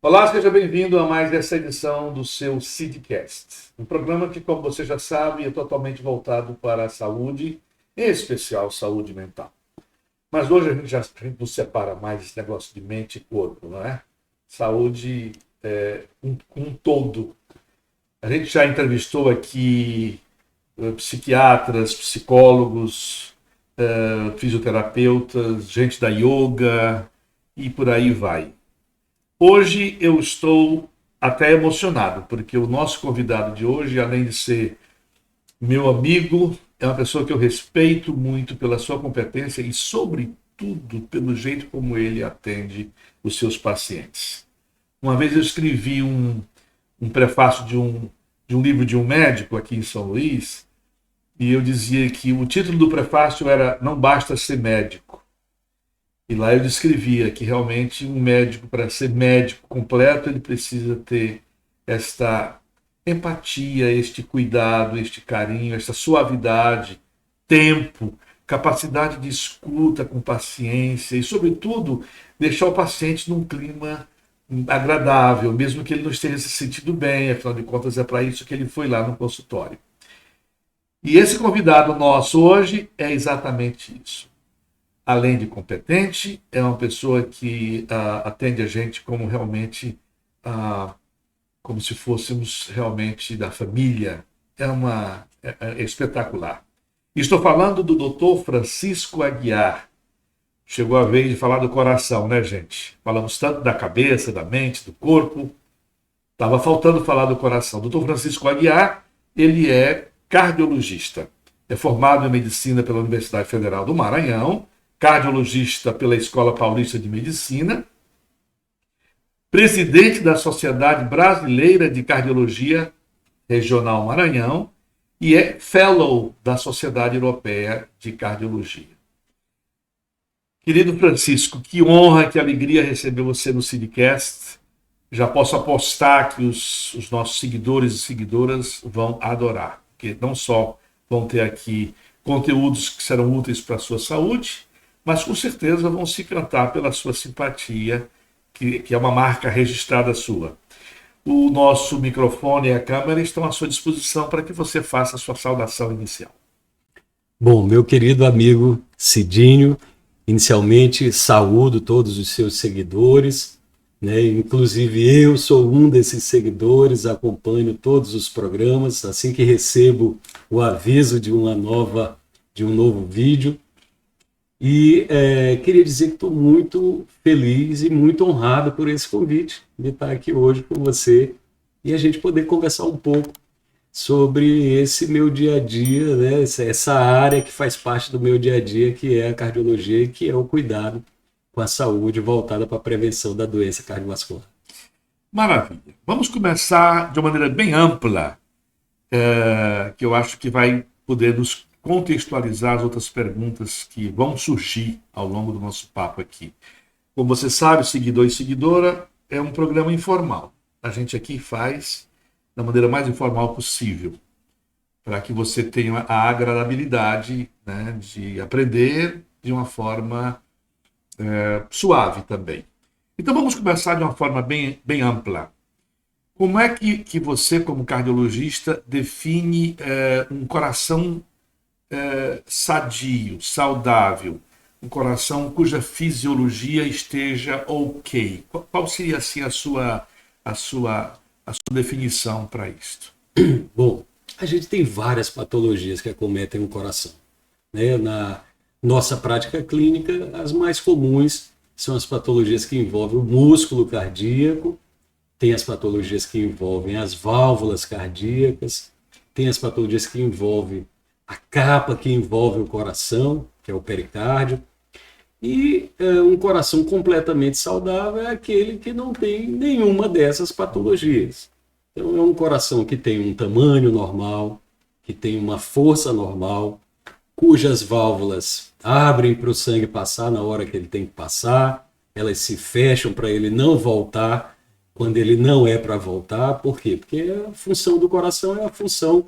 Olá, seja bem-vindo a mais essa edição do seu CIDcast, um programa que, como você já sabe, é totalmente voltado para a saúde, em especial saúde mental. Mas hoje a gente não separa mais esse negócio de mente e corpo, não é? Saúde é um todo. A gente já entrevistou aqui psiquiatras, psicólogos, fisioterapeutas, gente da yoga e por aí vai. Hoje eu estou até emocionado, porque o nosso convidado de hoje, além de ser meu amigo, é uma pessoa que eu respeito muito pela sua competência e, sobretudo, pelo jeito como ele atende os seus pacientes. Uma vez eu escrevi um prefácio de um livro de um médico aqui em São Luís, e eu dizia que o título do prefácio era Não Basta Ser Médico. E lá eu descrevia que realmente um médico, para ser médico completo, ele precisa ter esta empatia, este cuidado, este carinho, esta suavidade, tempo, capacidade de escuta com paciência e, sobretudo, deixar o paciente num clima agradável, mesmo que ele não esteja se sentindo bem, afinal de contas é para isso que ele foi lá no consultório. E esse convidado nosso hoje é exatamente isso. Além de competente, é uma pessoa que atende a gente como realmente, como se fôssemos realmente da família. É espetacular. Estou falando do Dr. Francisco Aguiar. Chegou a vez de falar do coração, né, gente? Falamos tanto da cabeça, da mente, do corpo. Estava faltando falar do coração. Dr. Francisco Aguiar, ele é cardiologista. É formado em medicina pela Universidade Federal do Maranhão, cardiologista pela Escola Paulista de Medicina, presidente da Sociedade Brasileira de Cardiologia Regional Maranhão e é fellow da Sociedade Europeia de Cardiologia. Querido Francisco, que honra, que alegria receber você no CIDcast. Já posso apostar que os nossos seguidores e seguidoras vão adorar, porque não só vão ter aqui conteúdos que serão úteis para a sua saúde, mas com certeza vão se encantar pela sua simpatia, que é uma marca registrada sua. O nosso microfone e a câmera estão à sua disposição para que você faça a sua saudação inicial. Bom, meu querido amigo Cidinho, inicialmente saúdo todos os seus seguidores, né? Inclusive eu sou um desses seguidores, acompanho todos os programas, assim que recebo o aviso de um novo vídeo. E queria dizer que estou muito feliz e muito honrado por esse convite de estar aqui hoje com você e a gente poder conversar um pouco sobre esse meu dia a dia, né? Essa área que faz parte do meu dia a dia, que é a cardiologia e que é o cuidado com a saúde voltada para a prevenção da doença cardiovascular. Maravilha. Vamos começar de uma maneira bem ampla, que eu acho que vai poder nos contextualizar as outras perguntas que vão surgir ao longo do nosso papo aqui. Como você sabe, seguidor e seguidora, é um programa informal. A gente aqui faz da maneira mais informal possível, para que você tenha a agradabilidade, né, de aprender de uma forma suave também. Então vamos começar de uma forma bem ampla. Como é que você, como cardiologista, define um coração sadio, saudável, um coração cuja fisiologia esteja ok? Qual seria assim a sua definição para isto? Bom, a gente tem várias patologias que acometem o coração, né? Na nossa prática clínica, as mais comuns são as patologias que envolvem o músculo cardíaco, tem as patologias que envolvem as válvulas cardíacas, tem as patologias que envolvem a capa que envolve o coração, que é o pericárdio, e um coração completamente saudável é aquele que não tem nenhuma dessas patologias. Então, é um coração que tem um tamanho normal, que tem uma força normal, cujas válvulas abrem para o sangue passar na hora que ele tem que passar, elas se fecham para ele não voltar quando ele não é para voltar. Por quê? Porque a função do coração é a função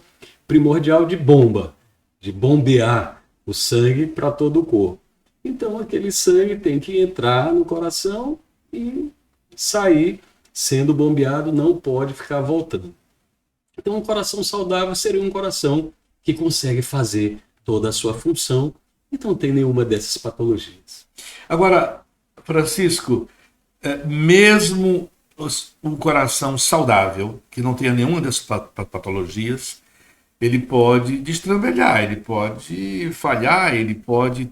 primordial de bomba, de bombear o sangue para todo o corpo. Então, aquele sangue tem que entrar no coração e sair sendo bombeado, não pode ficar voltando. Então, um coração saudável seria um coração que consegue fazer toda a sua função e não tem nenhuma dessas patologias. Agora, Francisco, mesmo um coração saudável, que não tenha nenhuma dessas patologias, ele pode destrambelhar, ele pode falhar, ele pode,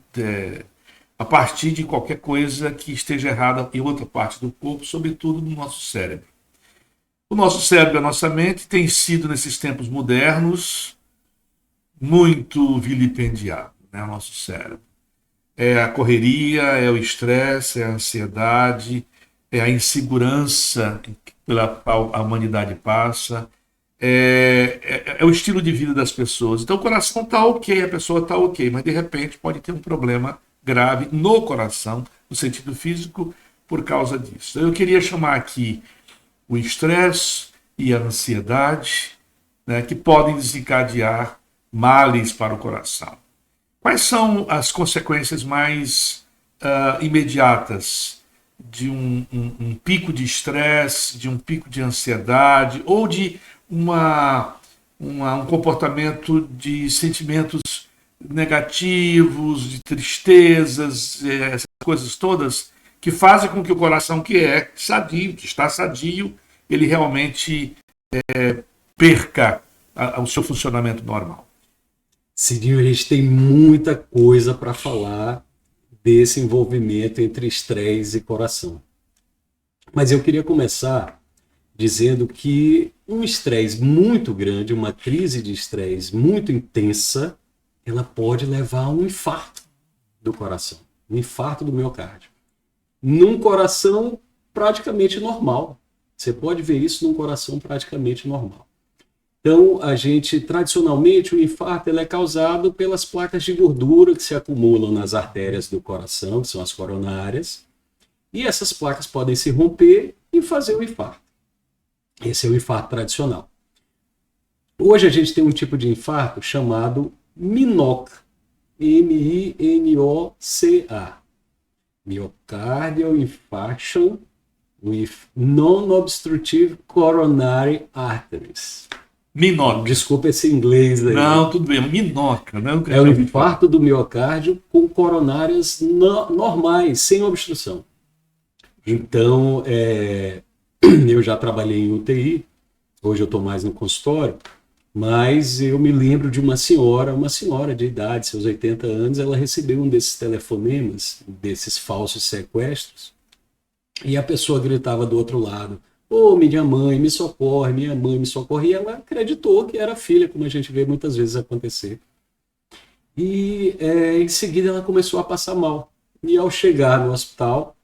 a partir de qualquer coisa que esteja errada em outra parte do corpo, sobretudo no nosso cérebro. O nosso cérebro, a nossa mente, tem sido, nesses tempos modernos, muito vilipendiado, né? O nosso cérebro. É a correria, é o estresse, é a ansiedade, é a insegurança pela qual a humanidade passa, é o estilo de vida das pessoas. Então o coração está ok, a pessoa está ok, mas de repente pode ter um problema grave no coração, no sentido físico, por causa disso. Eu queria chamar aqui o estresse e a ansiedade, né, que podem desencadear males para o coração. Quais são as consequências mais imediatas de um pico de estresse, de um pico de ansiedade ou de um comportamento de sentimentos negativos, de tristezas, essas coisas todas que fazem com que o coração, que é sadio, que está sadio, ele realmente perca o seu funcionamento normal? Cidinho, a gente tem muita coisa para falar desse envolvimento entre estresse e coração. Mas eu queria começar dizendo que um estresse muito grande, uma crise de estresse muito intensa, ela pode levar a um infarto do coração, um infarto do miocárdio. Num coração praticamente normal. Você pode ver isso num coração praticamente normal. Então, tradicionalmente, o infarto ele é causado pelas placas de gordura que se acumulam nas artérias do coração, que são as coronárias, e essas placas podem se romper e fazer o infarto. Esse é o infarto tradicional. Hoje a gente tem um tipo de infarto chamado MINOCA, M-I-N-O-C-A, Myocardial Infarction with Non-Obstructive Coronary Arteries. Minoca. Desculpa esse inglês aí. Não, tudo bem. Minoca, né? É o infarto do miocárdio com coronárias normais, sem obstrução. Então, eu já trabalhei em UTI, hoje eu estou mais no consultório, mas eu me lembro de uma senhora de idade, seus 80 anos, ela recebeu um desses telefonemas, desses falsos sequestros, e a pessoa gritava do outro lado: "Ô, minha mãe, me socorre, minha mãe, me socorre", e ela acreditou que era a filha, como a gente vê muitas vezes acontecer. E em seguida ela começou a passar mal. E ao chegar no hospital,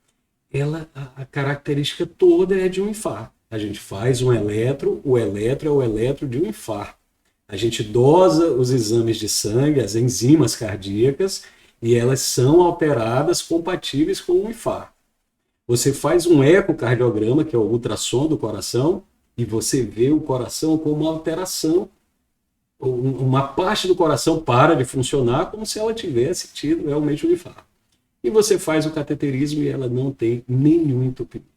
a característica toda é de um infarto. A gente faz um eletro, o eletro é o eletro de um infarto. A gente dosa os exames de sangue, as enzimas cardíacas, e elas são alteradas compatíveis com um infarto. Você faz um ecocardiograma, que é o ultrassom do coração, e você vê o coração com uma alteração. Uma parte do coração para de funcionar como se ela tivesse tido realmente um infarto. E você faz o cateterismo e ela não tem nenhum entupimento.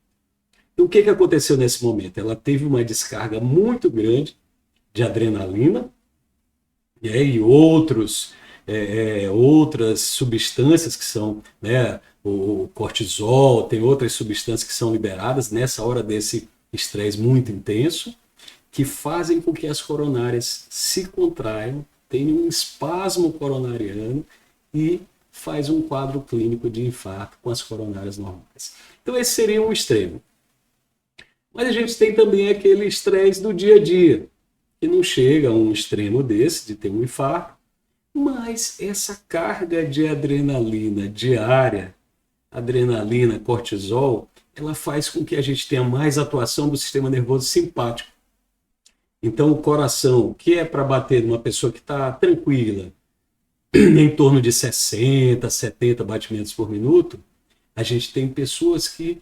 Então, o que aconteceu nesse momento? Ela teve uma descarga muito grande de adrenalina e outras substâncias que são, né, o cortisol, tem outras substâncias que são liberadas nessa hora desse estresse muito intenso, que fazem com que as coronárias se contraiam, tenham um espasmo coronariano e faz um quadro clínico de infarto com as coronárias normais. Então esse seria um extremo. Mas a gente tem também aquele estresse do dia a dia, que não chega a um extremo desse, de ter um infarto, mas essa carga de adrenalina diária, adrenalina, cortisol, ela faz com que a gente tenha mais atuação do sistema nervoso simpático. Então o coração, que é para bater numa pessoa que está tranquila, em torno de 60, 70 batimentos por minuto, a gente tem pessoas que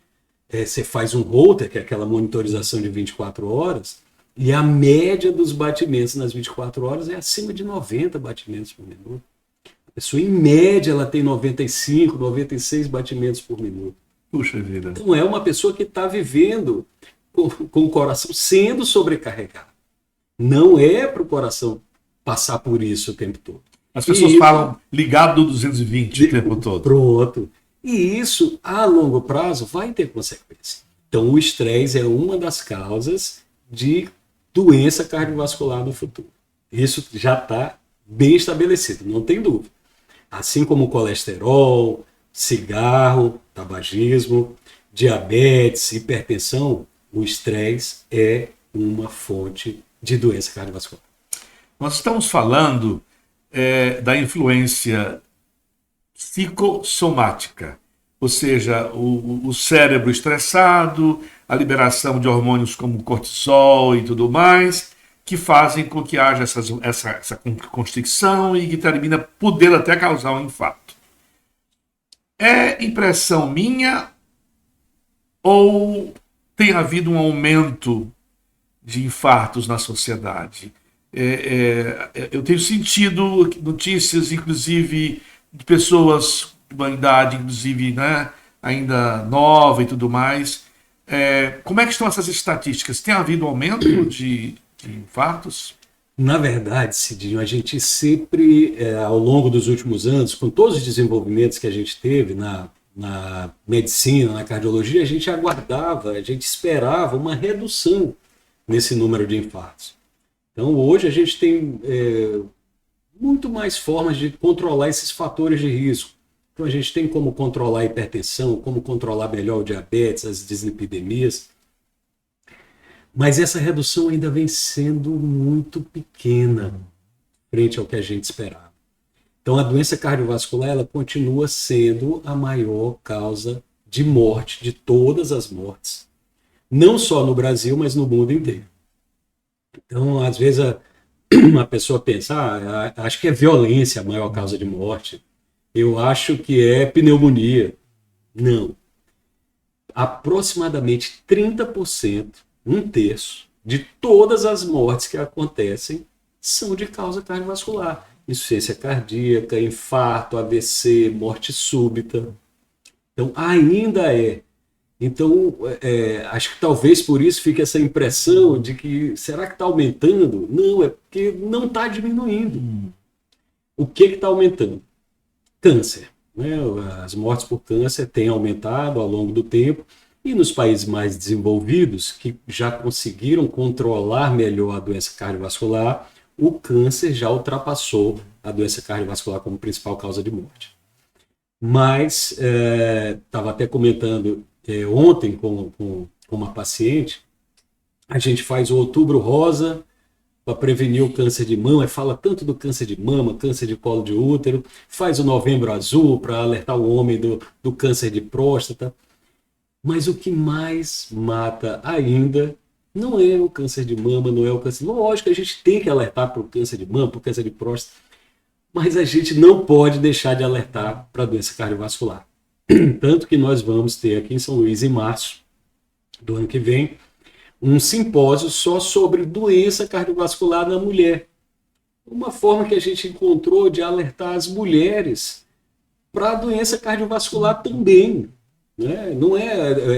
você faz um Holter, que é aquela monitorização de 24 horas, e a média dos batimentos nas 24 horas é acima de 90 batimentos por minuto. A pessoa, em média, ela tem 95, 96 batimentos por minuto. Puxa vida. Então é uma pessoa que está vivendo com o coração sendo sobrecarregado. Não é para o coração passar por isso o tempo todo. As pessoas falam ligado do 220 o tempo todo. Pronto. E isso, a longo prazo, vai ter consequência. Então, o estresse é uma das causas de doença cardiovascular no futuro. Isso já está bem estabelecido, não tem dúvida. Assim como o colesterol, cigarro, tabagismo, diabetes, hipertensão, o estresse é uma fonte de doença cardiovascular. Nós estamos falando da influência psicossomática, ou seja, o cérebro estressado, a liberação de hormônios como cortisol e tudo mais, que fazem com que haja essa constricção e que termina podendo até causar um infarto. É impressão minha ou tem havido um aumento de infartos na sociedade? Eu tenho sentido notícias, inclusive, de pessoas de uma idade, inclusive, né, ainda nova e tudo mais. Como é que estão essas estatísticas? Tem havido um aumento de infartos? Na verdade, Cidinho, a gente sempre, ao longo dos últimos anos, com todos os desenvolvimentos que a gente teve na medicina, na cardiologia, a gente aguardava, a gente esperava uma redução nesse número de infartos. Então, hoje a gente tem muito mais formas de controlar esses fatores de risco. Então, a gente tem como controlar a hipertensão, como controlar melhor o diabetes, as dislipidemias. Mas essa redução ainda vem sendo muito pequena frente ao que a gente esperava. Então, a doença cardiovascular ela continua sendo a maior causa de morte, de todas as mortes. Não só no Brasil, mas no mundo inteiro. Então, às vezes, uma pessoa pensa, acho que é violência a maior causa de morte. Eu acho que é pneumonia. Não. Aproximadamente 30%, um terço, de todas as mortes que acontecem são de causa cardiovascular. Insuficiência cardíaca, infarto, AVC, morte súbita. Então, ainda é. Então, acho que talvez por isso fique essa impressão de que, será que está aumentando? Não, é porque não está diminuindo. O que está aumentando? Câncer. Né? As mortes por câncer têm aumentado ao longo do tempo e nos países mais desenvolvidos, que já conseguiram controlar melhor a doença cardiovascular, o câncer já ultrapassou a doença cardiovascular como principal causa de morte. Mas, estava até comentando ontem com uma paciente, a gente faz o Outubro Rosa para prevenir o câncer de mama, e fala tanto do câncer de mama, câncer de colo de útero, faz o Novembro Azul para alertar o homem do câncer de próstata. Mas o que mais mata ainda não é o câncer de mama, não é o câncer... Lógico, a gente tem que alertar para o câncer de mama, para o câncer de próstata, mas a gente não pode deixar de alertar para a doença cardiovascular. Tanto que nós vamos ter aqui em São Luís, em março do ano que vem, um simpósio só sobre doença cardiovascular na mulher. Uma forma que a gente encontrou de alertar as mulheres para a doença cardiovascular também. Né? Não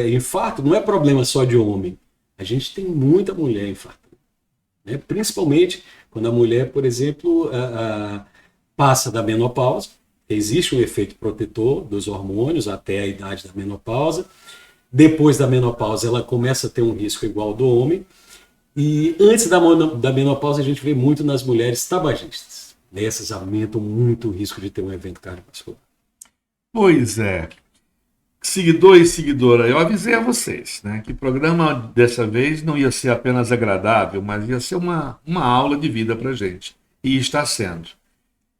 infarto não é problema só de homem. A gente tem muita mulher infartando. Né? Principalmente quando a mulher, por exemplo, passa da menopausa. Existe um efeito protetor dos hormônios até a idade da menopausa. Depois da menopausa, ela começa a ter um risco igual ao do homem. E antes da menopausa, a gente vê muito nas mulheres tabagistas. Essas aumentam muito o risco de ter um evento cardiovascular. Pois é. Seguidor e seguidora, eu avisei a vocês, né, que o programa dessa vez não ia ser apenas agradável, mas ia ser uma aula de vida para a gente. E está sendo.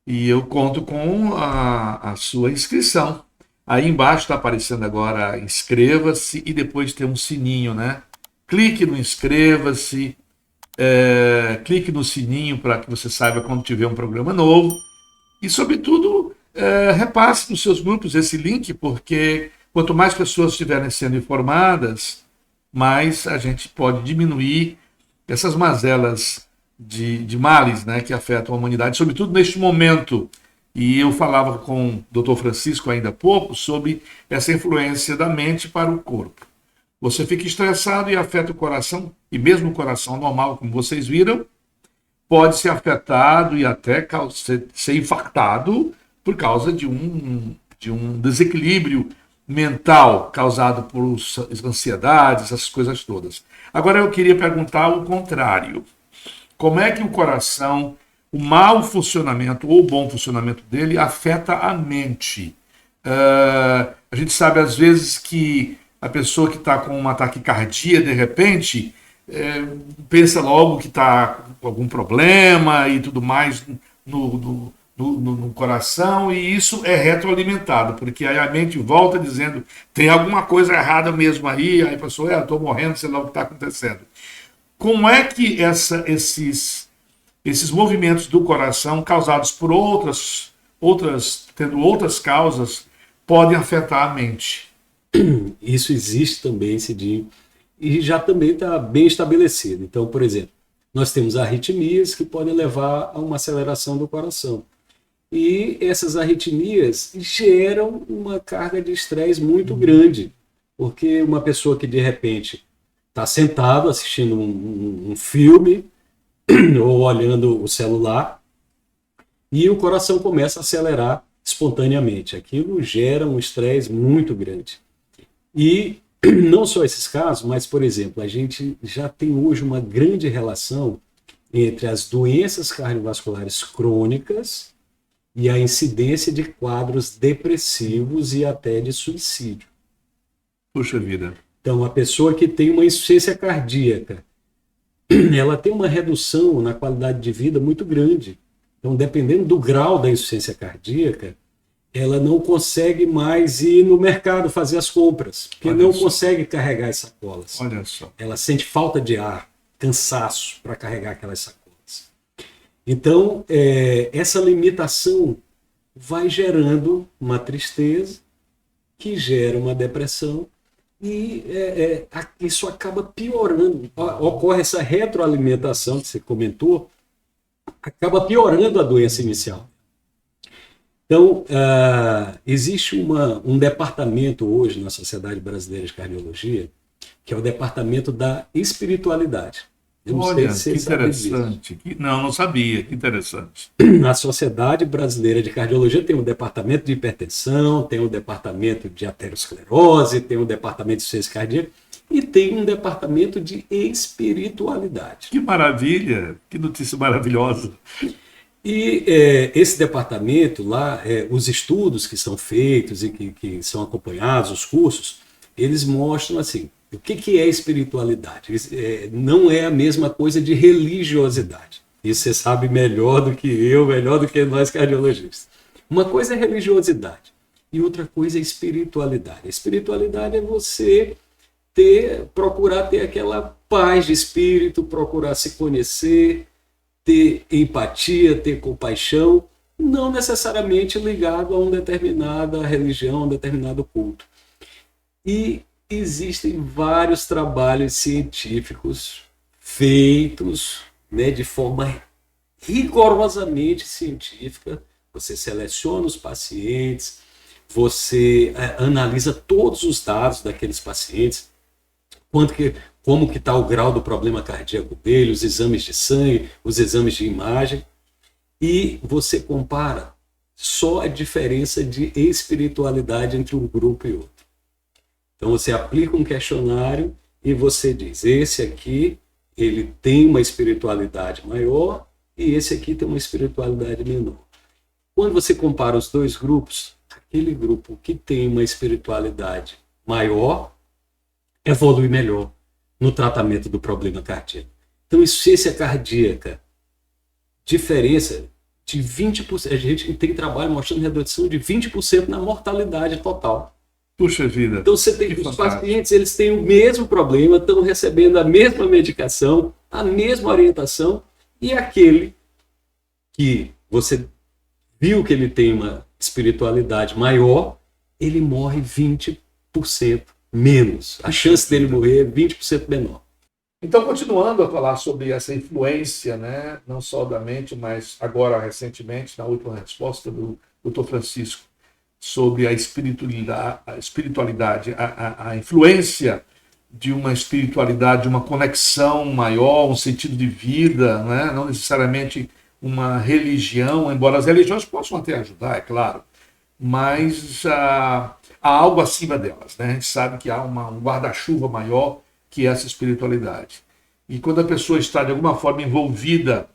E eu conto com a sua inscrição. Aí embaixo está aparecendo agora inscreva-se e depois tem um sininho, né? Clique no inscreva-se, clique no sininho para que você saiba quando tiver um programa novo. E, sobretudo, repasse nos seus grupos esse link, porque quanto mais pessoas estiverem sendo informadas, mais a gente pode diminuir essas mazelas de males, né, que afetam a humanidade, sobretudo neste momento. E eu falava com o Dr. Francisco ainda há pouco sobre essa influência da mente para o corpo. Você fica estressado e afeta o coração, e mesmo o coração normal, como vocês viram, pode ser afetado e até ser infartado por causa de um desequilíbrio mental causado por ansiedades, essas coisas todas. Agora eu queria perguntar o contrário. Como é que o coração, o mau funcionamento ou o bom funcionamento dele afeta a mente? A gente sabe às vezes que a pessoa que está com uma taquicardia, de repente, pensa logo que está com algum problema e tudo mais no coração, e isso é retroalimentado, porque aí a mente volta dizendo, tem alguma coisa errada mesmo aí a pessoa, eu estou morrendo, sei lá o que está acontecendo. Como é que esses movimentos do coração, causados por tendo outras causas, podem afetar a mente? Isso existe também, Cidinho, e já também está bem estabelecido. Então, por exemplo, nós temos arritmias que podem levar a uma aceleração do coração. E essas arritmias geram uma carga de estresse muito grande, porque uma pessoa que de repente está sentado assistindo um filme ou olhando o celular e o coração começa a acelerar espontaneamente. Aquilo gera um estresse muito grande. E não só esses casos, mas, por exemplo, a gente já tem hoje uma grande relação entre as doenças cardiovasculares crônicas e a incidência de quadros depressivos e até de suicídio. Puxa vida. Então, a pessoa que tem uma insuficiência cardíaca, ela tem uma redução na qualidade de vida muito grande. Então, dependendo do grau da insuficiência cardíaca, ela não consegue mais ir no mercado fazer as compras, porque não consegue carregar as sacolas. Olha só. Ela sente falta de ar, cansaço para carregar aquelas sacolas. Então, essa limitação vai gerando uma tristeza, que gera uma depressão, e isso acaba piorando. Ocorre essa retroalimentação que você comentou, acaba piorando a doença inicial. Então, existe um departamento hoje na Sociedade Brasileira de Cardiologia, que é o departamento da espiritualidade. Eu não Olha, sei que se você sabe interessante. Não sabia, que interessante. Na Sociedade Brasileira de Cardiologia tem um departamento de hipertensão, tem um departamento de aterosclerose, tem um departamento de insuficiência cardíaca e tem um departamento de espiritualidade. Que maravilha, que notícia maravilhosa. E esse departamento lá, os estudos que são feitos e que são acompanhados, os cursos, eles mostram assim, o que é espiritualidade? Não é a mesma coisa de religiosidade. Isso você sabe melhor do que eu, melhor do que nós cardiologistas. Uma coisa é religiosidade e outra coisa é espiritualidade. A espiritualidade é você procurar ter aquela paz de espírito, procurar se conhecer, ter empatia, ter compaixão, não necessariamente ligado a uma determinada religião, a um determinado culto. E existem vários trabalhos científicos feitos, né, de forma rigorosamente científica. Você seleciona os pacientes, você analisa todos os dados daqueles pacientes, como que está o grau do problema cardíaco dele, os exames de sangue, os exames de imagem, e você compara só a diferença de espiritualidade entre um grupo e outro. Então você aplica um questionário e você diz, esse aqui ele tem uma espiritualidade maior e esse aqui tem uma espiritualidade menor. Quando você compara os dois grupos, aquele grupo que tem uma espiritualidade maior evolui melhor no tratamento do problema cardíaco. Então, insuficiência cardíaca, diferença de 20%. A gente tem trabalho mostrando redução de 20% na mortalidade total. Puxa vida. Então, você tem os pacientes, eles têm o mesmo problema, estão recebendo a mesma medicação, a mesma orientação, e aquele que você viu que ele tem uma espiritualidade maior, ele morre 20% menos. A chance dele morrer é 20% menor. Então, continuando a falar sobre essa influência, né, não só da mente, mas agora, recentemente, na última resposta do Dr. Francisco, sobre a espiritualidade, a influência de uma espiritualidade, de uma conexão maior, um sentido de vida, né? Não necessariamente uma religião, embora as religiões possam até ajudar, é claro, mas há algo acima delas, né? A gente sabe que há um guarda-chuva maior que essa espiritualidade. E quando a pessoa está de alguma forma envolvida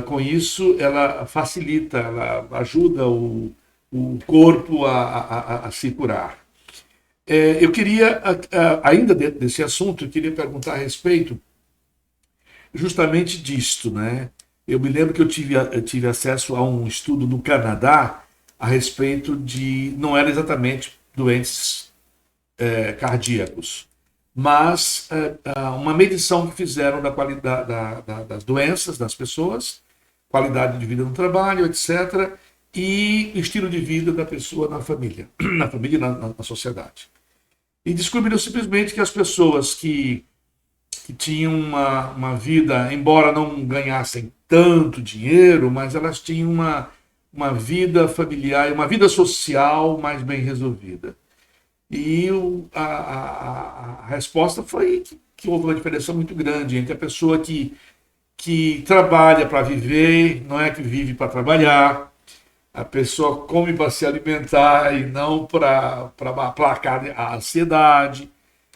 com isso, ela facilita, ela ajuda o corpo a se curar. Eu queria, ainda dentro desse assunto, eu queria perguntar a respeito justamente disto, né? Eu me lembro que eu tive acesso a um estudo no Canadá a respeito de, não era exatamente doentes cardíacos, mas uma medição que fizeram da qualidade das doenças das pessoas, qualidade de vida no trabalho, etc., e estilo de vida da pessoa na família, na família e na sociedade. E descobriram simplesmente que as pessoas que tinham uma vida, embora não ganhassem tanto dinheiro, mas elas tinham uma vida familiar, uma vida social mais bem resolvida. E a resposta foi que houve uma diferença muito grande entre a pessoa que trabalha para viver, não é que vive para trabalhar, a pessoa come para se alimentar e não para aplacar a ansiedade.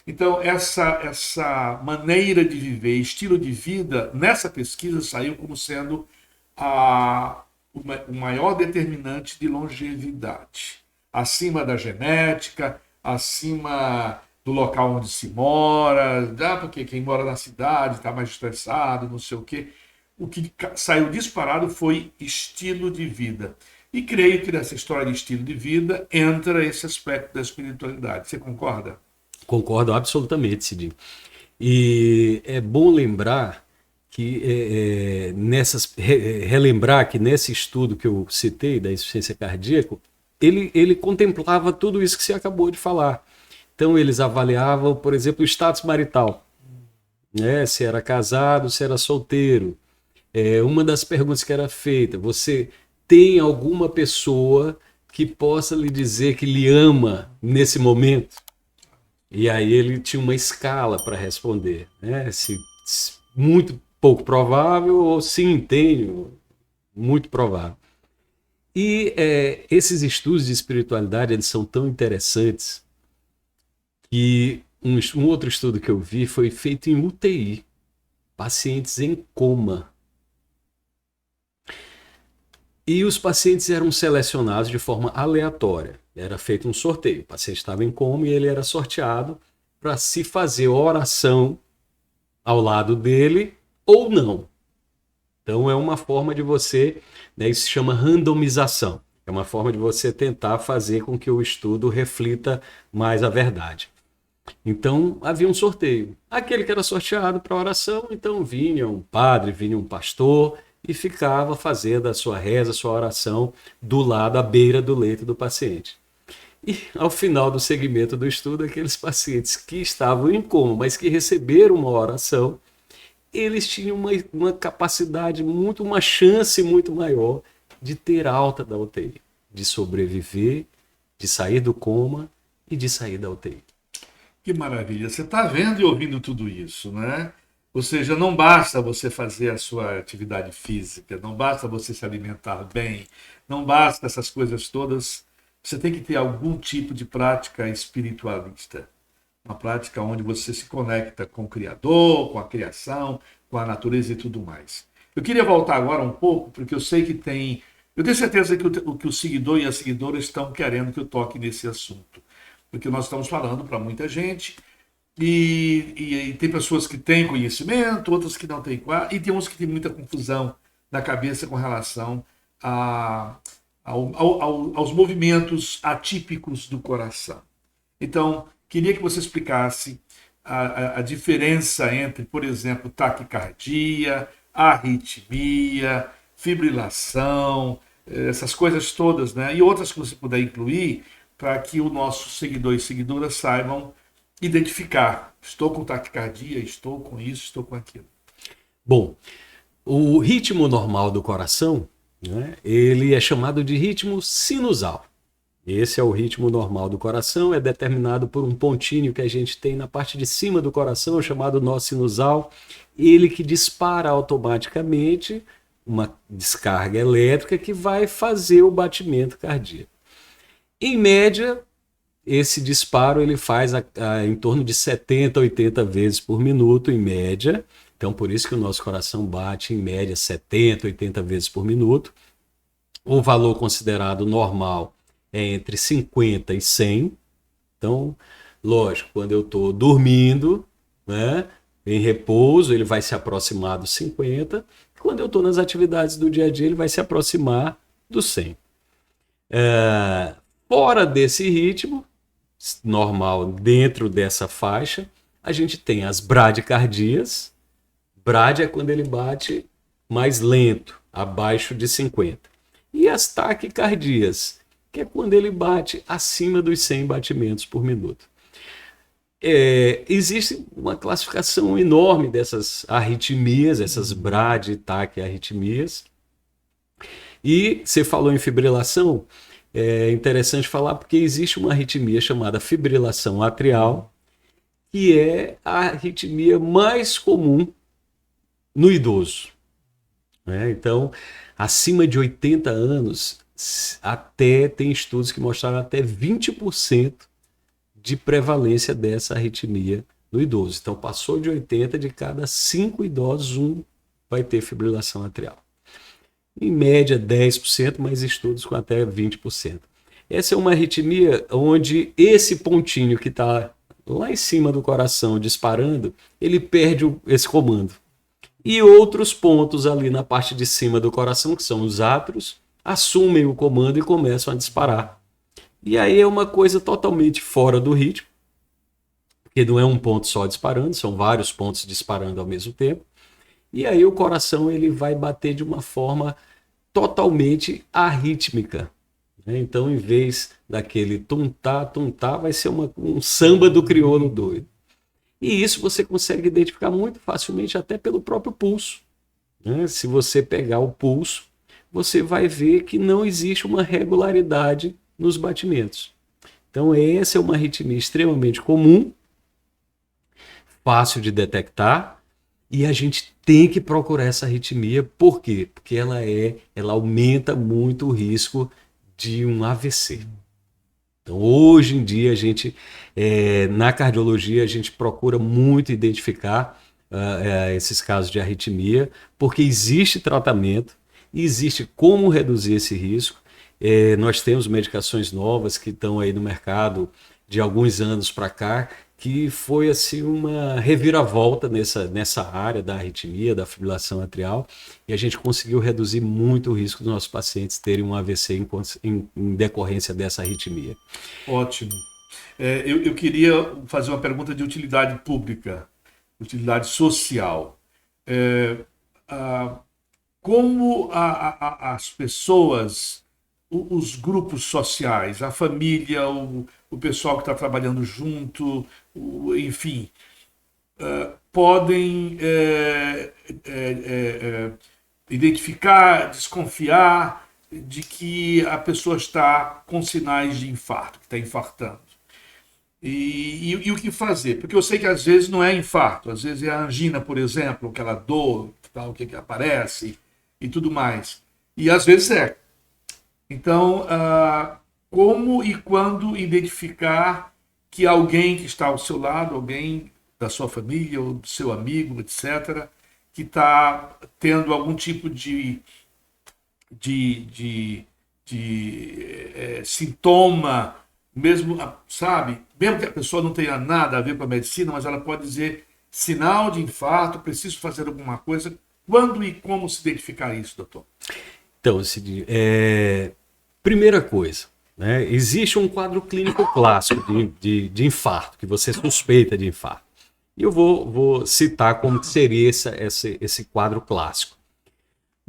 Então, essa maneira de viver, estilo de vida, nessa pesquisa saiu como sendo o maior determinante de longevidade. Acima da genética, acima do local onde se mora, porque quem mora na cidade está mais estressado, não sei o quê. O que saiu disparado foi estilo de vida. E creio que nessa história de estilo de vida entra esse aspecto da espiritualidade. Você concorda? Concordo absolutamente, Cidinho. E é bom lembrar que relembrar que nesse estudo que eu citei da insuficiência cardíaca, ele contemplava tudo isso que você acabou de falar. Então eles avaliavam, por exemplo, o status marital, né? Se era casado, se era solteiro. Uma das perguntas que era feita: você tem alguma pessoa que possa lhe dizer que lhe ama nesse momento? E aí ele tinha uma escala para responder, né? Se muito pouco provável ou sim, tenho, muito provável. E esses estudos de espiritualidade, eles são tão interessantes que um outro estudo que eu vi foi feito em UTI, pacientes em coma. E os pacientes eram selecionados de forma aleatória. Era feito um sorteio. O paciente estava em coma e ele era sorteado para se fazer oração ao lado dele ou não. Então é uma forma de você, né, isso se chama randomização. É uma forma de você tentar fazer com que o estudo reflita mais a verdade. Então havia um sorteio. Aquele que era sorteado para oração, então vinha um padre, vinha um pastor e ficava fazendo a sua reza, a sua oração do lado, à beira do leito do paciente. E ao final do segmento do estudo, aqueles pacientes que estavam em coma, mas que receberam uma oração, eles tinham uma capacidade, uma chance muito maior de ter alta da UTI, de sobreviver, de sair do coma e de sair da UTI. Que maravilha. Você está vendo e ouvindo tudo isso, né? Ou seja, não basta você fazer a sua atividade física, não basta você se alimentar bem, não basta essas coisas todas. Você tem que ter algum tipo de prática espiritualista. Uma prática onde você se conecta com o Criador, com a criação, com a natureza e tudo mais. Eu queria voltar agora um pouco, porque eu sei que tem... Eu tenho certeza que o seguidor e a seguidora estão querendo que eu toque nesse assunto. Porque nós estamos falando para muita gente... E tem pessoas que têm conhecimento, outras que não têm, e tem uns que têm muita confusão na cabeça com relação aos movimentos atípicos do coração. Então, queria que você explicasse a diferença entre, por exemplo, taquicardia, arritmia, fibrilação, essas coisas todas, né? E outras que você puder incluir para que o nosso seguidor e seguidora saibam identificar. Estou com taquicardia, estou com isso, estou com aquilo. Bom, o ritmo normal do coração, né, ele é chamado de ritmo sinusal. Esse é o ritmo normal do coração, é determinado por um pontinho que a gente tem na parte de cima do coração, chamado nó sinusal, ele que dispara automaticamente uma descarga elétrica que vai fazer o batimento cardíaco. Em média, esse disparo ele faz em torno de 70, 80 vezes por minuto, em média. Então, por isso que o nosso coração bate, em média, 70, 80 vezes por minuto. O valor considerado normal é entre 50 e 100. Então, lógico, quando eu estou dormindo, né, em repouso, ele vai se aproximar dos 50. Quando eu estou nas atividades do dia a dia, ele vai se aproximar dos 100. Fora desse ritmo normal, dentro dessa faixa, a gente tem as bradicardias. Brad é quando ele bate mais lento, abaixo de 50. E as taquicardias, que é quando ele bate acima dos 100 batimentos por minuto. Existe uma classificação enorme dessas arritmias, essas brad e taquiarritmias. E você falou em fibrilação, é interessante falar porque existe uma arritmia chamada fibrilação atrial, que é a arritmia mais comum no idoso. Então, acima de 80 anos, até tem estudos que mostraram até 20% de prevalência dessa arritmia no idoso. Então, passou de 80, de cada 5 idosos, um vai ter fibrilação atrial. Em média, 10%, mas estudos com até 20%. Essa é uma arritmia onde esse pontinho que está lá em cima do coração disparando, ele perde esse comando. E outros pontos ali na parte de cima do coração, que são os átrios, assumem o comando e começam a disparar. E aí é uma coisa totalmente fora do ritmo, porque não é um ponto só disparando, são vários pontos disparando ao mesmo tempo. E aí o coração ele vai bater de uma forma totalmente arrítmica. Então, em vez daquele tum-tá, tum-tá, vai ser um samba do crioulo doido. E isso você consegue identificar muito facilmente até pelo próprio pulso. Se você pegar o pulso, você vai ver que não existe uma regularidade nos batimentos. Então, essa é uma arritmia extremamente comum, fácil de detectar, e a gente tem que procurar essa arritmia. Por quê? Porque ela aumenta muito o risco de um AVC. Então, hoje em dia, a gente, na cardiologia, a gente procura muito identificar esses casos de arritmia, porque existe tratamento, existe como reduzir esse risco. Nós temos medicações novas que estão aí no mercado de alguns anos para cá, que foi assim uma reviravolta nessa área da arritmia, da fibrilação atrial, e a gente conseguiu reduzir muito o risco dos nossos pacientes terem um AVC em decorrência dessa arritmia. Ótimo. Eu queria fazer uma pergunta de utilidade pública, utilidade social. Como as pessoas, os grupos sociais, a família, o pessoal que está trabalhando junto, enfim, podem identificar, desconfiar de que a pessoa está com sinais de infarto, que está infartando. E o que fazer? Porque eu sei que às vezes não é infarto, às vezes é a angina, por exemplo, aquela dor, tal, que aparece e tudo mais. E às vezes é. Então, como e quando identificar que alguém que está ao seu lado, alguém da sua família ou do seu amigo, etc., que está tendo algum tipo de sintoma, mesmo, sabe? Mesmo que a pessoa não tenha nada a ver com a medicina, mas ela pode dizer sinal de infarto, preciso fazer alguma coisa. Quando e como se identificar isso, doutor? Então, Cid, primeira coisa, né? Existe um quadro clínico clássico de infarto, que você suspeita de infarto. E eu vou citar como que seria esse quadro clássico.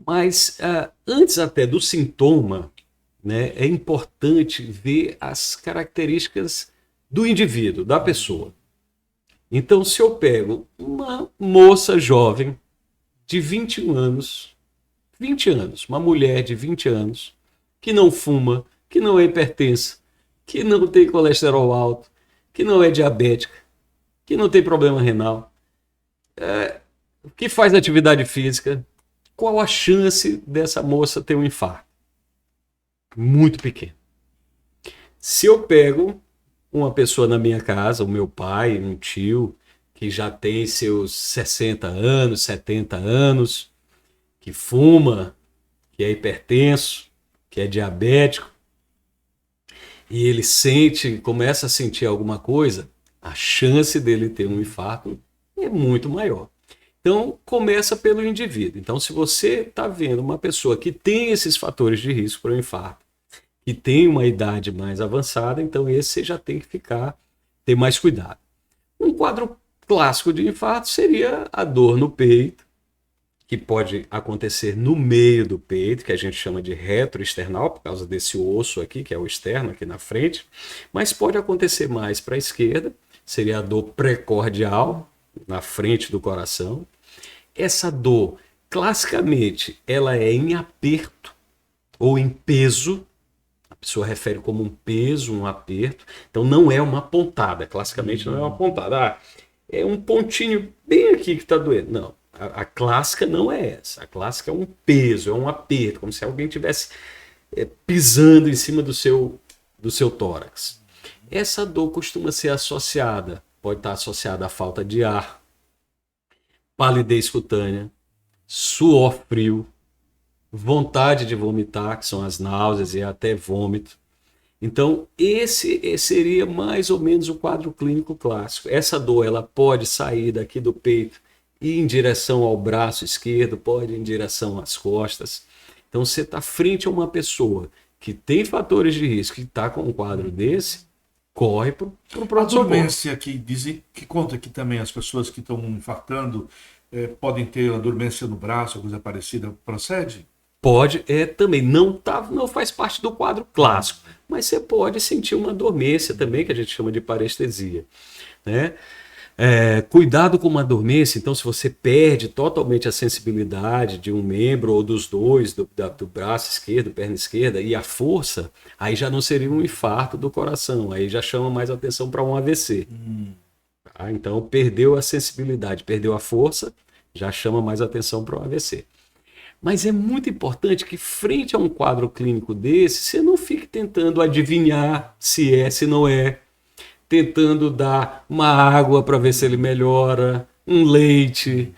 Mas antes até do sintoma, né, é importante ver as características do indivíduo, da pessoa. Então, se eu pego uma moça jovem de 20 anos, uma mulher de 20 anos, que não fuma, que não é hipertensa, que não tem colesterol alto, que não é diabética, que não tem problema renal, que faz atividade física, qual a chance dessa moça ter um infarto? Muito pequena. Se eu pego uma pessoa na minha casa, o meu pai, um tio, que já tem seus 60 anos, 70 anos, que fuma, que é hipertenso, que é diabético, e ele começa a sentir alguma coisa, a chance dele ter um infarto é muito maior. Então, começa pelo indivíduo. Então, se você está vendo uma pessoa que tem esses fatores de risco para o infarto, que tem uma idade mais avançada, então esse você já tem que ter mais cuidado. Um quadro clássico de infarto seria a dor no peito, que pode acontecer no meio do peito, que a gente chama de retroesternal, por causa desse osso aqui, que é o externo aqui na frente, mas pode acontecer mais para a esquerda, seria a dor precordial, na frente do coração. Essa dor, classicamente, ela é em aperto ou em peso. A pessoa refere como um peso, um aperto. Então não é uma pontada, classicamente não é uma pontada. É um pontinho bem aqui que está doendo. Não, a clássica não é essa. A clássica é um peso, é um aperto, como se alguém estivesse pisando em cima do seu tórax. Essa dor costuma ser associada, pode estar associada à falta de ar, palidez cutânea, suor frio, vontade de vomitar, que são as náuseas e até vômito. Então, esse seria mais ou menos o quadro clínico clássico. Essa dor ela pode sair daqui do peito e ir em direção ao braço esquerdo, pode ir em direção às costas. Então, você está frente a uma pessoa que tem fatores de risco, que está com um quadro desse, corre para o pronto-socorro. A dormência que conta que também as pessoas que estão infartando podem ter uma dormência no braço, coisa parecida, procede? Pode, também não faz parte do quadro clássico, mas você pode sentir uma dormência também, que a gente chama de parestesia, né? Cuidado com uma dormência, então se você perde totalmente a sensibilidade de um membro ou dos dois, do braço esquerdo, perna esquerda, e a força, aí já não seria um infarto do coração, aí já chama mais atenção para um AVC. Tá? Então perdeu a sensibilidade, perdeu a força, já chama mais atenção para um AVC. Mas é muito importante que, frente a um quadro clínico desse, você não fique tentando adivinhar se é, se não é, tentando dar uma água para ver se ele melhora, um leite,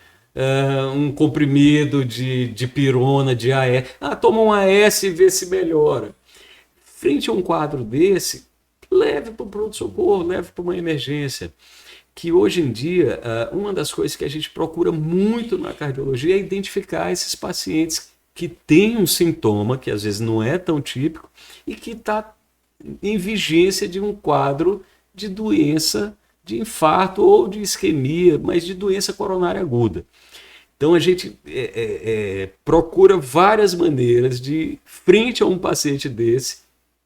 um comprimido de pirona, de AS. Toma um AS e vê se melhora. Frente a um quadro desse, leve para o pronto-socorro, leve para uma emergência. Que hoje em dia, uma das coisas que a gente procura muito na cardiologia é identificar esses pacientes que têm um sintoma, que às vezes não é tão típico, e que está em vigência de um quadro de doença, de infarto ou de isquemia, mas de doença coronária aguda. Então a gente procura várias maneiras de, frente a um paciente desse,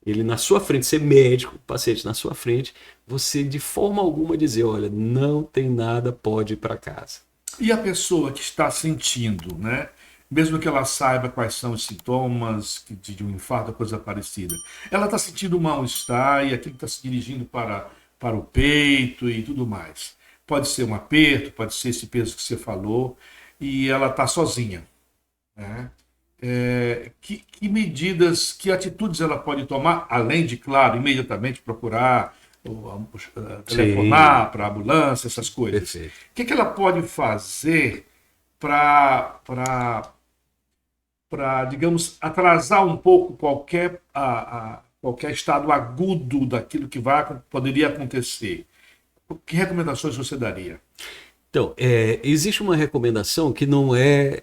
ele na sua frente, ser médico, o paciente na sua frente, você de forma alguma dizer, olha, não tem nada, pode ir para casa. E a pessoa que está sentindo, né? Mesmo que ela saiba quais são os sintomas de um infarto ou coisa parecida, ela está sentindo um mal-estar e aquilo está se dirigindo para o peito e tudo mais. Pode ser um aperto, pode ser esse peso que você falou, e ela está sozinha, né? Que medidas, que atitudes ela pode tomar, além de, claro, imediatamente procurar, telefonar para a ambulância, essas coisas. Perfeito. O que ela pode fazer para, digamos, atrasar um pouco qualquer estado agudo daquilo que poderia acontecer? Que recomendações você daria? Então, existe uma recomendação que não é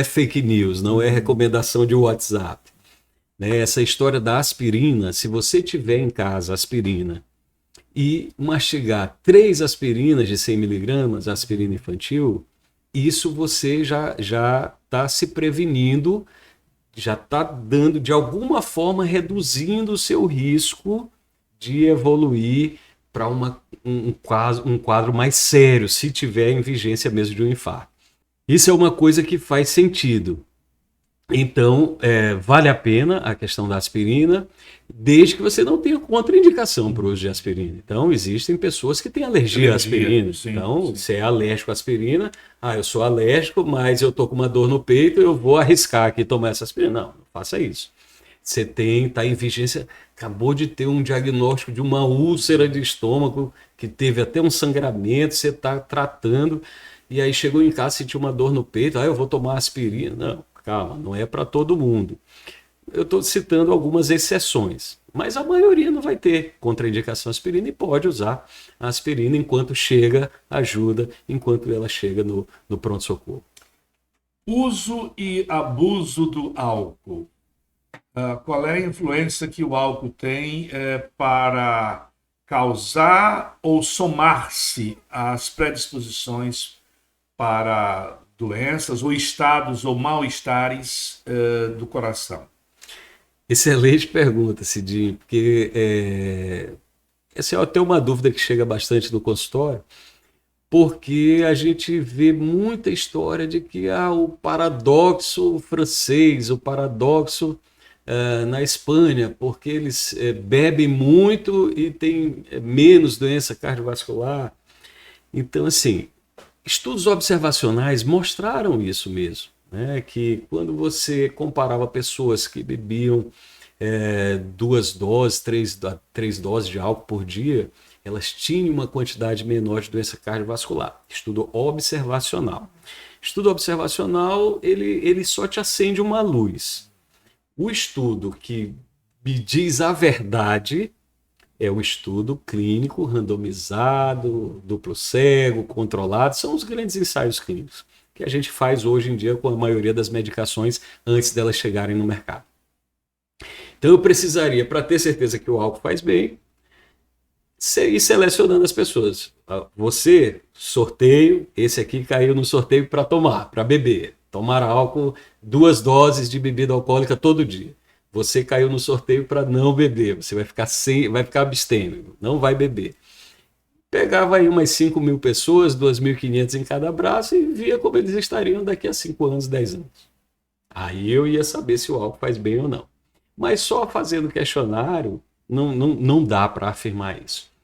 fake news, não é recomendação de WhatsApp. Né? Essa história da aspirina, se você tiver em casa aspirina e mastigar 3 aspirinas de 100 miligramas, aspirina infantil, isso você já está se prevenindo, já está dando, de alguma forma, reduzindo o seu risco de evoluir para um quadro mais sério, se tiver em vigência mesmo de um infarto. Isso é uma coisa que faz sentido. Então, vale a pena a questão da aspirina, desde que você não tenha contraindicação para o uso de aspirina. Então, existem pessoas que têm alergia à aspirina. Sim, Então, sim. se é alérgico à aspirina, eu sou alérgico, mas eu estou com uma dor no peito, eu vou arriscar aqui tomar essa aspirina. Não faça isso. Você está em vigência, acabou de ter um diagnóstico de uma úlcera de estômago, que teve até um sangramento, você está tratando, e aí chegou em casa, sentiu uma dor no peito, eu vou tomar aspirina. Não, calma, não é para todo mundo. Eu estou citando algumas exceções, mas a maioria não vai ter contraindicação à aspirina e pode usar a aspirina enquanto chega ajuda, enquanto ela chega no pronto-socorro. Uso e abuso do álcool. Qual é a influência que o álcool tem para causar ou somar-se às predisposições para doenças ou estados ou mal-estares do coração? Excelente pergunta, Cidinho, porque essa é até uma dúvida que chega bastante no consultório, porque a gente vê muita história de que o paradoxo francês, o paradoxo na Espanha, porque eles bebem muito e têm menos doença cardiovascular. Então, assim, estudos observacionais mostraram isso mesmo, né? Que quando você comparava pessoas que bebiam 2 doses, três doses de álcool por dia, elas tinham uma quantidade menor de doença cardiovascular. Estudo observacional. Estudo observacional, ele só te acende uma luz. O estudo que me diz a verdade é o estudo clínico, randomizado, duplo cego, controlado, são os grandes ensaios clínicos que a gente faz hoje em dia com a maioria das medicações antes delas chegarem no mercado. Então eu precisaria, para ter certeza que o álcool faz bem, ir selecionando as pessoas. Você, sorteio, esse aqui caiu no sorteio para tomar, para beber. Tomar álcool, 2 doses de bebida alcoólica todo dia. Você caiu no sorteio para não beber. Você vai ficar abstêmio, não vai beber. Pegava aí umas 5.000 pessoas, 2.500 em cada braço e via como eles estariam daqui a 5 anos, 10 anos. Aí eu ia saber se o álcool faz bem ou não. Mas só fazendo questionário não dá para afirmar isso.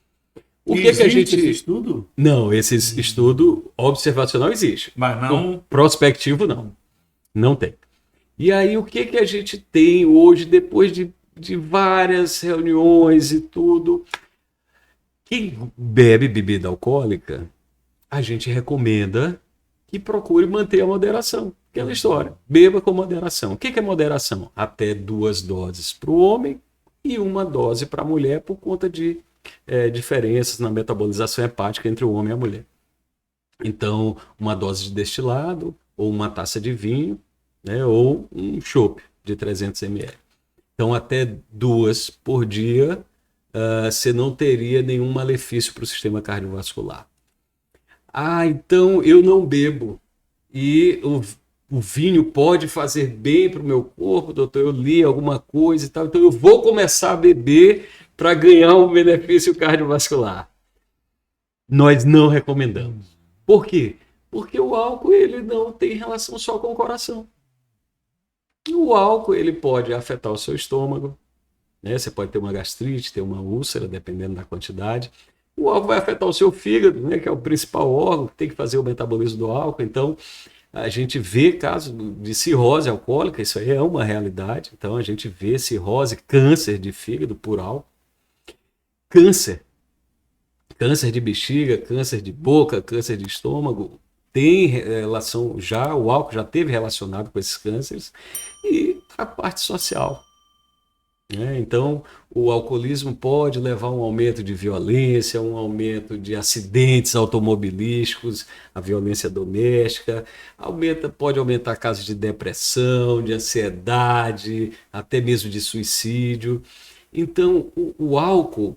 O que Existe a gente... esse estudo? Não, esse estudo observacional existe. Mas não. Prospectivo, não. Não tem. E aí, o que a gente tem hoje, depois de várias reuniões e tudo? Quem bebe bebida alcoólica, a gente recomenda que procure manter a moderação. Aquela história. Beba com moderação. O que é moderação? Até 2 doses para o homem e 1 dose para a mulher, por conta de diferenças na metabolização hepática entre o homem e a mulher. Então, 1 dose de destilado, ou 1 taça de vinho, né, ou um chopp de 300 ml. Então, até 2 por dia, você não teria nenhum malefício para o sistema cardiovascular. Então eu não bebo e o vinho pode fazer bem para o meu corpo, doutor, eu li alguma coisa e tal, então eu vou começar a beber para ganhar um benefício cardiovascular. Nós não recomendamos. Por quê? Porque o álcool ele não tem relação só com o coração. O álcool ele pode afetar o seu estômago, né? Você pode ter uma gastrite, ter uma úlcera, dependendo da quantidade. O álcool vai afetar o seu fígado, né, que é o principal órgão, que tem que fazer o metabolismo do álcool. Então, a gente vê casos de cirrose alcoólica, isso aí é uma realidade. Então, a gente vê cirrose, câncer de fígado por álcool. Câncer de bexiga, câncer de boca, câncer de estômago, tem relação já, o álcool já teve relacionado com esses cânceres. E a parte social. Então, o alcoolismo pode levar a um aumento de violência, um aumento de acidentes automobilísticos, a violência doméstica, pode aumentar casos de depressão, de ansiedade, até mesmo de suicídio. Então, o álcool,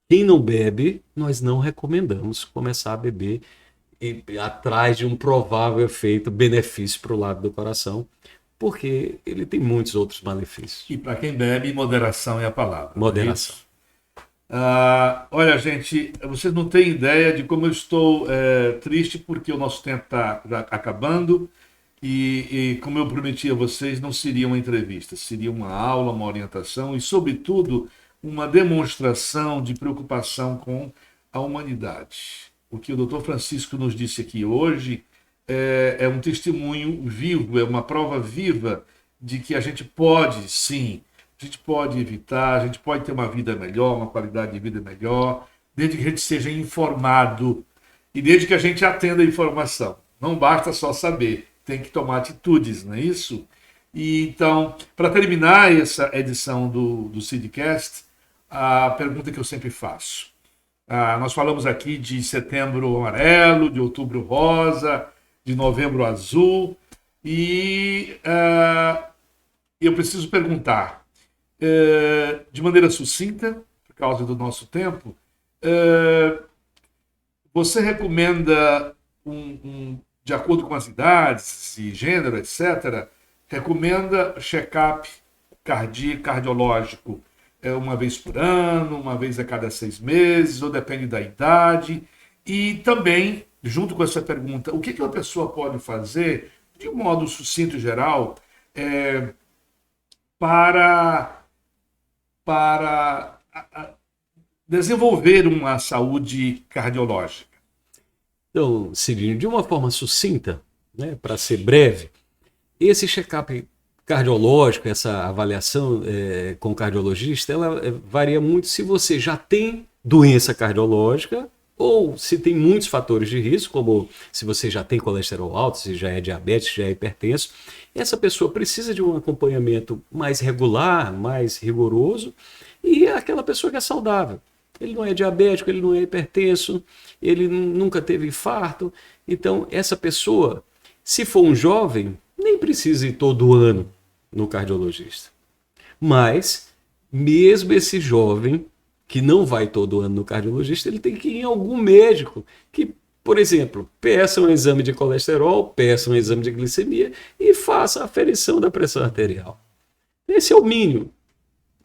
quem não bebe, nós não recomendamos começar a beber atrás de um provável efeito benefício para o lado do coração, porque ele tem muitos outros malefícios. E para quem bebe, moderação é a palavra. Moderação. Olha, gente, vocês não têm ideia de como eu estou triste, porque o nosso tempo está acabando E como eu prometi a vocês, não seria uma entrevista, seria uma aula, uma orientação e, sobretudo, uma demonstração de preocupação com a humanidade. O que o Dr. Francisco nos disse aqui hoje é um testemunho vivo, é uma prova viva de que a gente pode, sim, a gente pode evitar, a gente pode ter uma vida melhor, uma qualidade de vida melhor, desde que a gente seja informado e desde que a gente atenda a informação. Não basta só saber, tem que tomar atitudes, não é isso? E então, para terminar essa edição do Seedcast, a pergunta que eu sempre faço. Nós falamos aqui de setembro amarelo, de outubro rosa, de novembro azul, e eu preciso perguntar, de maneira sucinta, por causa do nosso tempo, você recomenda, de acordo com as idades e gênero, etc., recomenda check-up cardiológico uma vez por ano, uma vez a cada 6 meses, ou depende da idade? E também, junto com essa pergunta, o que uma pessoa pode fazer, de um modo sucinto e geral, para desenvolver uma saúde cardiológica? Então, Cirinho, de uma forma sucinta, né, para ser breve, esse check-up cardiológico, essa avaliação com o cardiologista, ela varia muito se você já tem doença cardiológica ou se tem muitos fatores de risco, como se você já tem colesterol alto, se já é diabetes, se já é hipertenso. Essa pessoa precisa de um acompanhamento mais regular, mais rigoroso, e é aquela pessoa que é saudável. Ele não é diabético, ele não é hipertenso, ele nunca teve infarto. Então, essa pessoa, se for um jovem, nem precisa ir todo ano no cardiologista. Mas, mesmo esse jovem que não vai todo ano no cardiologista, ele tem que ir em algum médico que, por exemplo, peça um exame de colesterol, peça um exame de glicemia e faça a aferição da pressão arterial. Esse é o mínimo.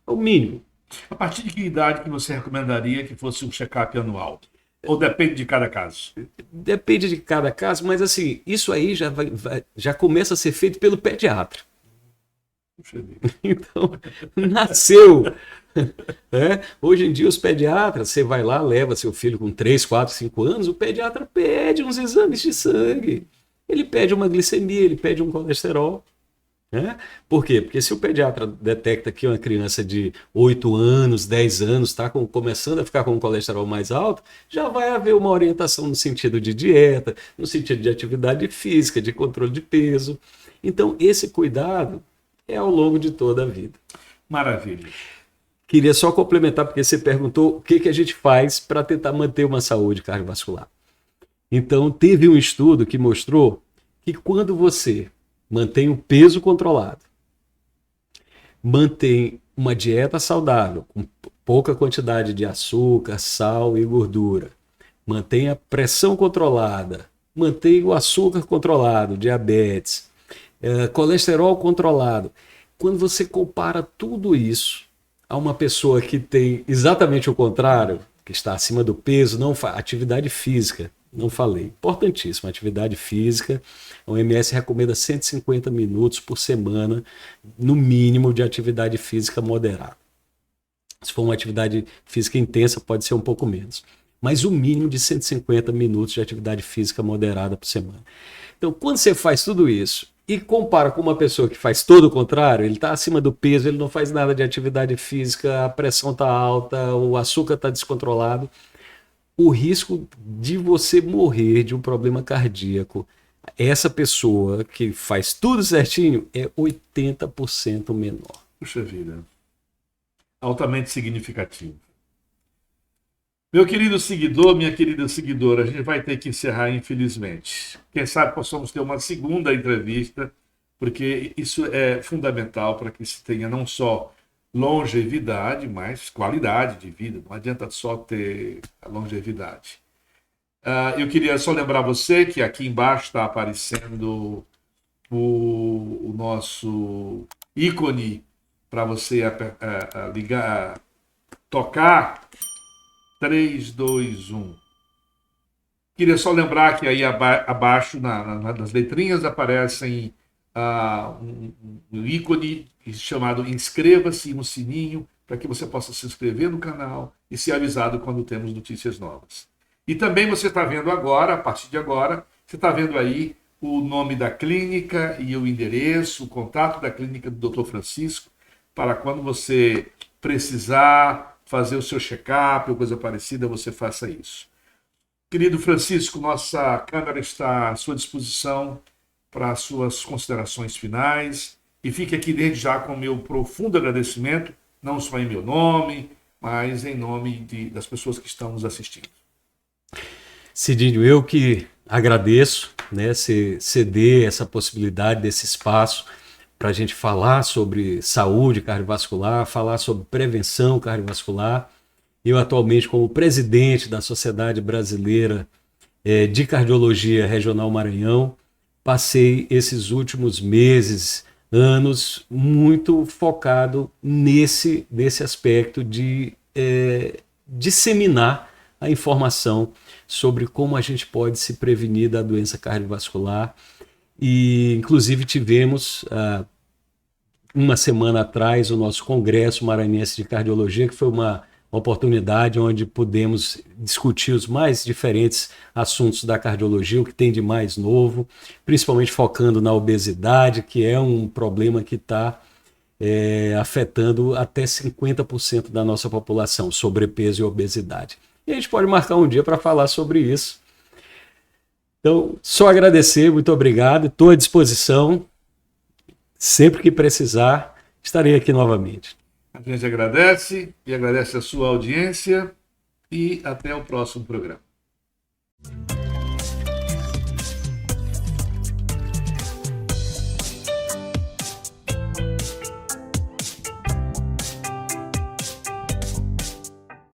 É o mínimo. A partir de que idade que você recomendaria que fosse um check-up anual? Ou depende de cada caso? Depende de cada caso, mas assim, isso aí já começa a ser feito pelo pediatra. Então, nasceu. Hoje em dia, os pediatras, você vai lá, leva seu filho com 3, 4, 5 anos, o pediatra pede uns exames de sangue. Ele pede uma glicemia, ele pede um colesterol. Por quê? Porque se o pediatra detecta que uma criança de 8 anos, 10 anos está começando a ficar com um colesterol mais alto, já vai haver uma orientação no sentido de dieta, no sentido de atividade física, de controle de peso. Então, esse cuidado é ao longo de toda a vida. Maravilha. Queria só complementar, porque você perguntou o que a gente faz para tentar manter uma saúde cardiovascular. Então, teve um estudo que mostrou que quando você mantém o peso controlado, mantém uma dieta saudável, com pouca quantidade de açúcar, sal e gordura, mantém a pressão controlada, mantém o açúcar controlado, diabetes, colesterol controlado. Quando você compara tudo isso a uma pessoa que tem exatamente o contrário, que está acima do peso, não faz atividade física, não falei, importantíssimo, atividade física, a OMS recomenda 150 minutos por semana, no mínimo, de atividade física moderada. Se for uma atividade física intensa, pode ser um pouco menos, mas o mínimo de 150 minutos de atividade física moderada por semana. Então, quando você faz tudo isso e compara com uma pessoa que faz todo o contrário, ele está acima do peso, ele não faz nada de atividade física, a pressão está alta, o açúcar está descontrolado, o risco de você morrer de um problema cardíaco, essa pessoa que faz tudo certinho, é 80% menor. Puxa vida. Altamente significativo. Meu querido seguidor, minha querida seguidora, a gente vai ter que encerrar, infelizmente. Quem sabe possamos ter uma segunda entrevista, porque isso é fundamental para que se tenha não só longevidade, mas qualidade de vida. Não adianta só ter a longevidade. Eu queria só lembrar você que aqui embaixo está aparecendo o nosso ícone para você ligar, tocar. 3, 2, 1. Queria só lembrar que aí abaixo, nas letrinhas, aparecem um ícone chamado inscreva-se, um sininho, para que você possa se inscrever no canal e ser avisado quando temos notícias novas. E também você está vendo agora, a partir de agora, você está vendo aí o nome da clínica e o endereço, o contato da clínica do Dr. Francisco, para quando você precisar fazer o seu check-up ou coisa parecida, você faça isso. Querido Francisco, nossa câmera está à sua disposição para as suas considerações finais. E fique aqui desde já com o meu profundo agradecimento, não só em meu nome, mas em nome das pessoas que estão nos assistindo. Cidinho, eu que agradeço, né, ceder essa possibilidade desse espaço para a gente falar sobre saúde cardiovascular, falar sobre prevenção cardiovascular. Eu atualmente, como presidente da Sociedade Brasileira de Cardiologia Regional Maranhão, passei esses últimos meses, anos, muito focado nesse aspecto de disseminar a informação sobre como a gente pode se prevenir da doença cardiovascular. E, inclusive, tivemos, uma semana atrás, o nosso Congresso Maranhense de Cardiologia, que foi uma oportunidade onde pudemos discutir os mais diferentes assuntos da cardiologia, o que tem de mais novo, principalmente focando na obesidade, que é um problema que está afetando até 50% da nossa população, sobrepeso e obesidade. E a gente pode marcar um dia para falar sobre isso. Então, só agradecer, muito obrigado, estou à disposição, sempre que precisar, estarei aqui novamente. A gente agradece e agradece a sua audiência e até o próximo programa.